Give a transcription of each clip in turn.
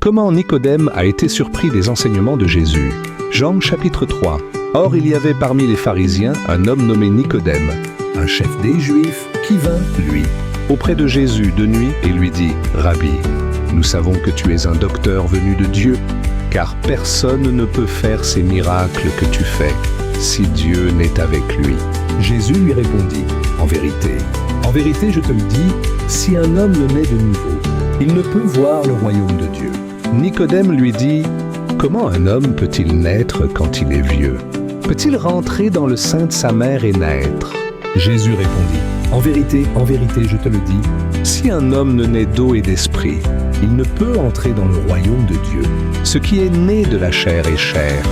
Comment Nicodème a été surpris des enseignements de Jésus. Jean chapitre 3. Or il y avait parmi les pharisiens un homme nommé Nicodème, un chef des Juifs, qui vint, lui, auprès de Jésus de nuit et lui dit « Rabbi, nous savons que tu es un docteur venu de Dieu, car personne ne peut faire ces miracles que tu fais, si Dieu n'est avec lui. » Jésus lui répondit « En vérité, je te le dis, si un homme ne naît de nouveau, il ne peut voir le royaume de Dieu. » Nicodème lui dit « Comment un homme peut-il naître quand il est vieux? Peut-il rentrer dans le sein de sa mère et naître ?» Jésus répondit « En vérité, je te le dis, si un homme ne naît d'eau et d'esprit, il ne peut entrer dans le royaume de Dieu. Ce qui est né de la chair est chair,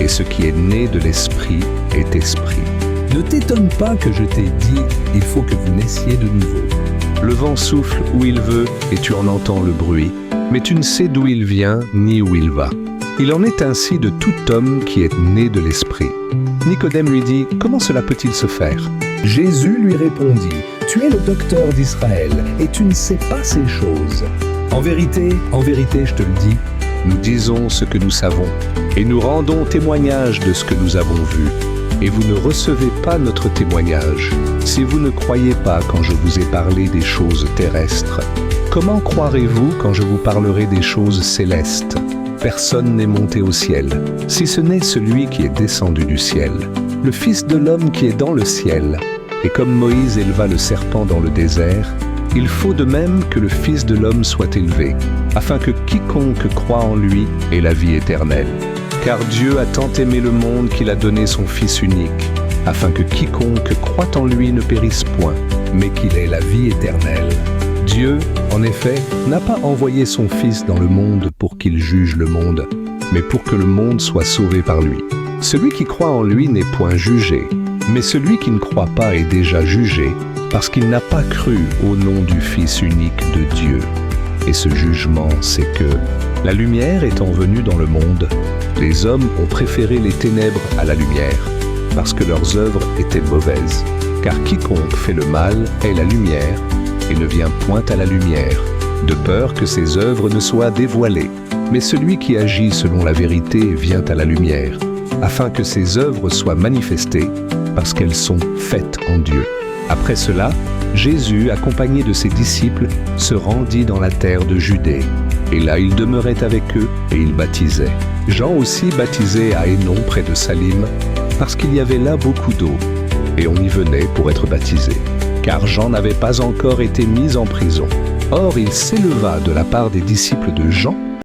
et ce qui est né de l'esprit est esprit. Ne t'étonne pas que je t'ai dit, il faut que vous naissiez de nouveau. Le vent souffle où il veut, et tu en entends le bruit, mais tu ne sais d'où il vient ni où il va. Il en est ainsi de tout homme qui est né de l'esprit. » Nicodème lui dit « Comment cela peut-il se faire ?» Jésus lui répondit « Tu es le docteur d'Israël, et tu ne sais pas ces choses. En vérité, je te le dis, nous disons ce que nous savons, et nous rendons témoignage de ce que nous avons vu, et vous ne recevez pas notre témoignage. Si vous ne croyez pas quand je vous ai parlé des choses terrestres, comment croirez-vous quand je vous parlerai des choses célestes? Personne n'est monté au ciel, si ce n'est celui qui est descendu du ciel, le Fils de l'homme qui est dans le ciel. Et comme Moïse éleva le serpent dans le désert, il faut de même que le Fils de l'homme soit élevé, afin que quiconque croit en lui ait la vie éternelle. Car Dieu a tant aimé le monde qu'il a donné son Fils unique, afin que quiconque croit en lui ne périsse point, mais qu'il ait la vie éternelle. Dieu, en effet, n'a pas envoyé son Fils dans le monde pour qu'il juge le monde, mais pour que le monde soit sauvé par lui. Celui qui croit en lui n'est point jugé, mais celui qui ne croit pas est déjà jugé, parce qu'il n'a pas cru au nom du Fils unique de Dieu. Et ce jugement, c'est que, la lumière étant venue dans le monde, les hommes ont préféré les ténèbres à la lumière, parce que leurs œuvres étaient mauvaises. Car quiconque fait le mal est la lumière, et ne vient point à la lumière, de peur que ses œuvres ne soient dévoilées. Mais celui qui agit selon la vérité vient à la lumière, afin que ses œuvres soient manifestées, parce qu'elles sont faites en Dieu. Après cela, Jésus, accompagné de ses disciples, se rendit dans la terre de Judée. Et là, il demeurait avec eux et il baptisait. Jean aussi baptisait à Hénon près de Salim, parce qu'il y avait là beaucoup d'eau, et on y venait pour être baptisé. Car Jean n'avait pas encore été mis en prison. Or, il s'éleva de la part des disciples de Jean